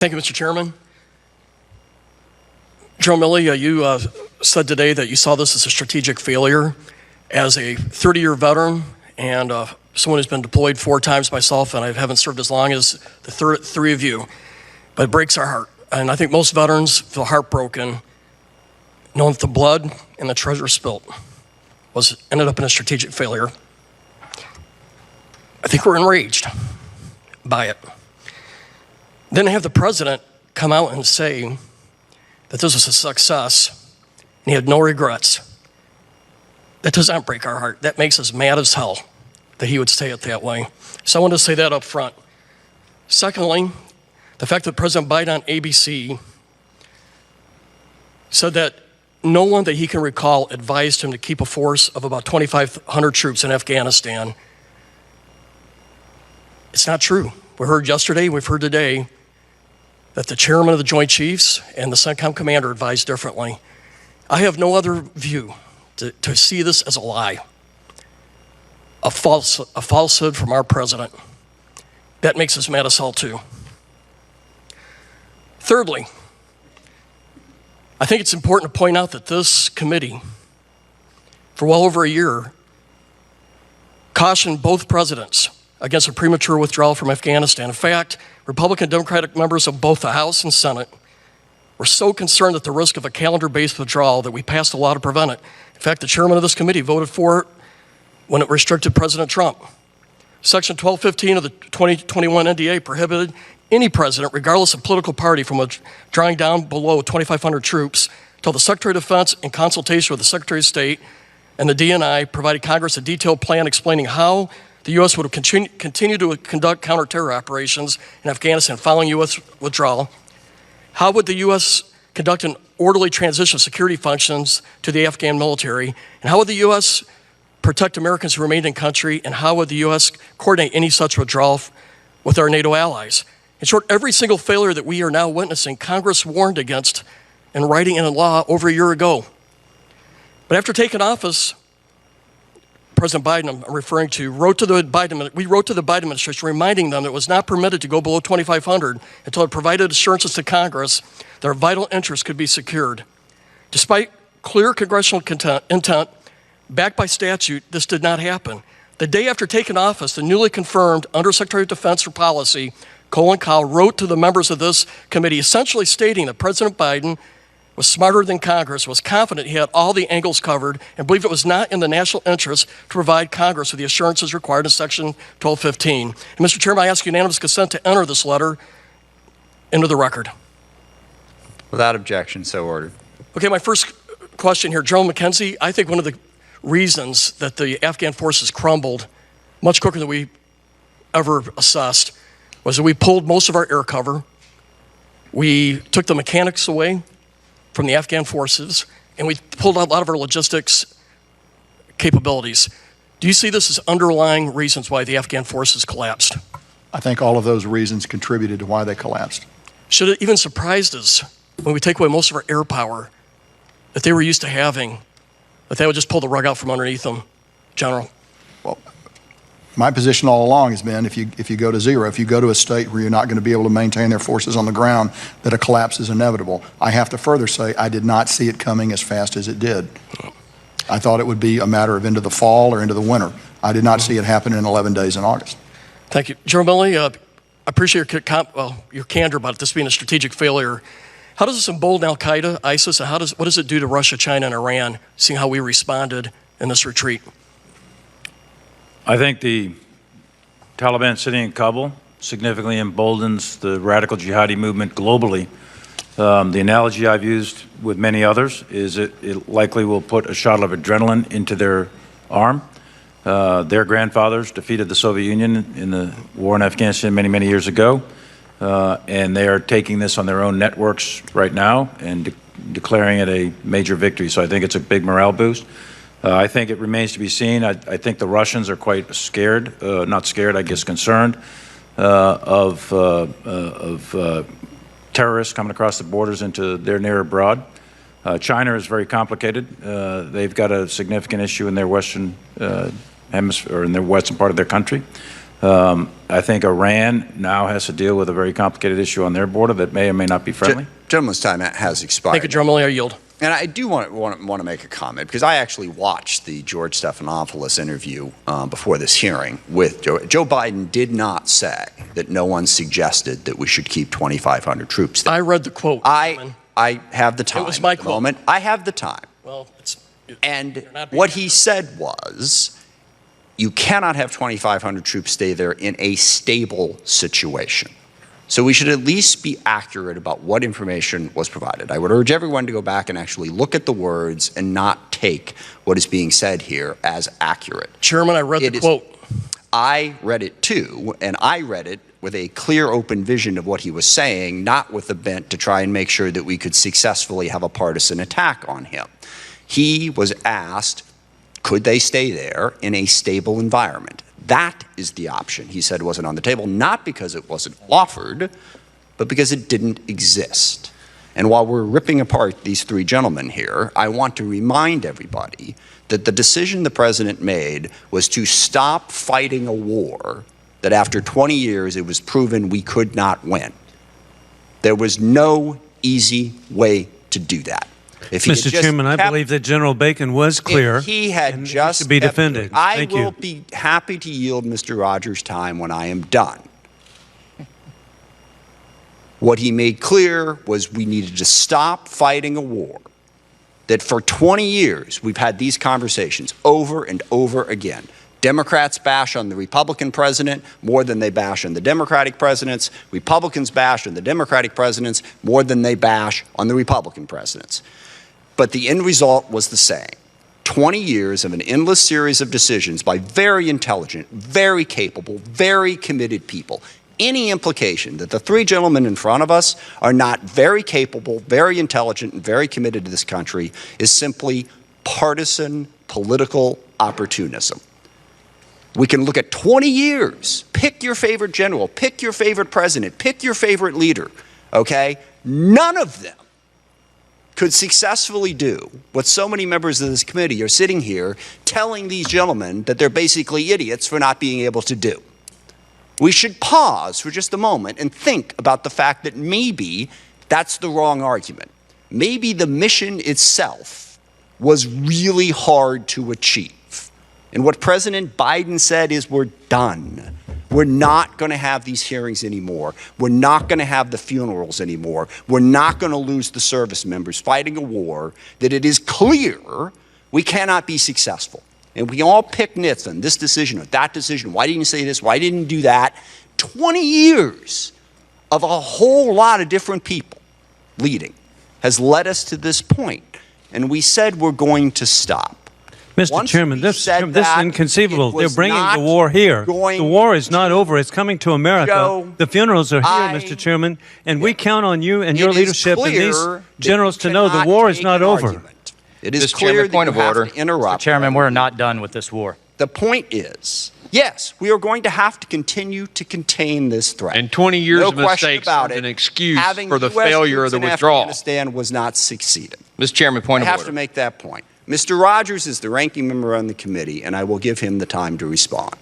Thank you, Mr. Chairman. General Milley, you said today that you saw this as a strategic failure. As a 30-year veteran and someone who's been deployed 4 times myself, and I haven't served as long as the three of you, but it breaks our heart. And I think most veterans feel heartbroken knowing that the blood and the treasure spilt ended up in a strategic failure. I think we're enraged by it. Then to have the president come out and say that this was a success and he had no regrets, that does not break our heart. That makes us mad as hell that he would say it that way. So I want to say that up front. Secondly, the fact that President Biden on ABC said that no one that he can recall advised him to keep a force of about 2,500 troops in Afghanistan. It's not true. We heard yesterday, we've heard today, that the chairman of the Joint Chiefs and the CENTCOM commander advised differently. I have no other view to see this as a lie, a falsehood from our president. That makes us mad as hell too. Thirdly, I think it's important to point out that this committee, for well over a year, cautioned both presidents against a premature withdrawal from Afghanistan. In fact, Republican and Democratic members of both the House and Senate were so concerned at the risk of a calendar-based withdrawal that we passed a law to prevent it. In fact, the chairman of this committee voted for it when it restricted President Trump. Section 1215 of the 2021 NDA prohibited any president, regardless of political party, from drawing down below 2,500 troops until the Secretary of Defense, in consultation with the Secretary of State and the DNI, provided Congress a detailed plan explaining how the U.S. would continue to conduct counterterror operations in Afghanistan following U.S. withdrawal. How would the U.S. conduct an orderly transition of security functions to the Afghan military? And how would the U.S. protect Americans who remained in country? And how would the U.S. coordinate any such withdrawal with our NATO allies? In short, every single failure that we are now witnessing, Congress warned against in writing in a law over a year ago. But after taking office, President Biden, I'm referring to, we wrote to the Biden administration reminding them that it was not permitted to go below 2,500 until it provided assurances to Congress that our vital interests could be secured. Despite clear congressional intent, backed by statute, this did not happen. The day after taking office, the newly confirmed Undersecretary of Defense for Policy, Colin Powell, wrote to the members of this committee essentially stating that President Biden was smarter than Congress, was confident he had all the angles covered, and believed it was not in the national interest to provide Congress with the assurances required in Section 1215. And Mr. Chairman, I ask unanimous consent to enter this letter into the record. Without objection, so ordered. Okay, my first question here, General McKenzie, I think one of the reasons that the Afghan forces crumbled much quicker than we ever assessed was that we pulled most of our air cover, we took the mechanics away from the Afghan forces, and we pulled out a lot of our logistics capabilities. Do you see this as underlying reasons why the Afghan forces collapsed? I think all of those reasons contributed to why they collapsed. Should it even surprised us when we take away most of our air power that they were used to having, that they would just pull the rug out from underneath them, General? Well, my position all along has been if you go to zero, if you go to a state where you're not going to be able to maintain their forces on the ground, that a collapse is inevitable. I have to further say I did not see it coming as fast as it did. I thought it would be a matter of into the fall or into the winter. I did not see it happen in 11 days in August. Thank you. General Milley, I appreciate your candor about this being a strategic failure. How does this embolden Al-Qaeda, ISIS, and what does it do to Russia, China, and Iran, seeing how we responded in this retreat? I think the Taliban sitting in Kabul significantly emboldens the radical jihadi movement globally. The analogy I've used with many others is it likely will put a shot of adrenaline into their arm. Their grandfathers defeated the Soviet Union in the war in Afghanistan many, many years ago, and they are taking this on their own networks right now and declaring it a major victory. So I think it's a big morale boost. I think it remains to be seen. I think the Russians are quite scared, not scared, I guess concerned, of terrorists coming across the borders into their near abroad. China is very complicated. They've got a significant issue in their western hemisphere, or in the western part of their country. I think Iran now has to deal with a very complicated issue on their border that may or may not be friendly. Gentleman's time has expired. Thank you, General Milley. I yield. And I do want to make a comment, because I actually watched the George Stephanopoulos interview before this hearing with Joe. Joe Biden did not say that no one suggested that we should keep 2,500 troops there. I read the quote. I have the time. It was my at the quote. moment. I have the time. Well, And what he said was, you cannot have 2,500 troops stay there in a stable situation. So we should at least be accurate about what information was provided. I would urge everyone to go back and actually look at the words and not take what is being said here as accurate. Chairman, I read the quote. I read it too, and I read it with a clear, open vision of what he was saying, not with the bent to try and make sure that we could successfully have a partisan attack on him. He was asked, could they stay there in a stable environment? That is the option. He said wasn't on the table, not because it wasn't offered, but because it didn't exist. And while we're ripping apart these three gentlemen here, I want to remind everybody that the decision the president made was to stop fighting a war that after 20 years it was proven we could not win. There was no easy way to do that. Mr. Chairman, I believe that General Bacon was clear. If he had and just should be defended. I will be happy to yield Mr. Rogers' time when I am done. What he made clear was we needed to stop fighting a war that for 20 years we've had these conversations over and over again. Democrats bash on the Republican president more than they bash on the Democratic presidents. Republicans bash on the Democratic presidents more than they bash on the Republican presidents. But the end result was the same. 20 years of an endless series of decisions by very intelligent, very capable, very committed people. Any implication that the three gentlemen in front of us are not very capable, very intelligent, and very committed to this country is simply partisan political opportunism. We can look at 20 years. Pick your favorite general, pick your favorite president, pick your favorite leader, okay? None of them could successfully do what so many members of this committee are sitting here telling these gentlemen that they're basically idiots for not being able to do. We should pause for just a moment and think about the fact that maybe that's the wrong argument. Maybe the mission itself was really hard to achieve. And what President Biden said is, we're done. We're not going to have these hearings anymore. We're not going to have the funerals anymore. We're not going to lose the service members fighting a war that it is clear we cannot be successful. And we all pick nits on this decision or that decision. Why didn't you say this? Why didn't you do that? 20 years of a whole lot of different people leading has led us to this point. And we said we're going to stop. Mr. Chairman, this is inconceivable. They're bringing the war here. The war is not over. It's coming to America. The funerals are here, Mr. Chairman, and we count on you and your leadership and these generals to know the war is not over. It is clear that you have to interrupt. Mr. Chairman, we're not done with this war. The point is, yes, we are going to have to continue to contain this threat. And 20 years of mistakes aren't an excuse for the failure of the withdrawal. Afghanistan was not succeeding. Mr. Chairman, point of order. I have to make that point. Mr. Rogers is the ranking member on the committee, and I will give him the time to respond.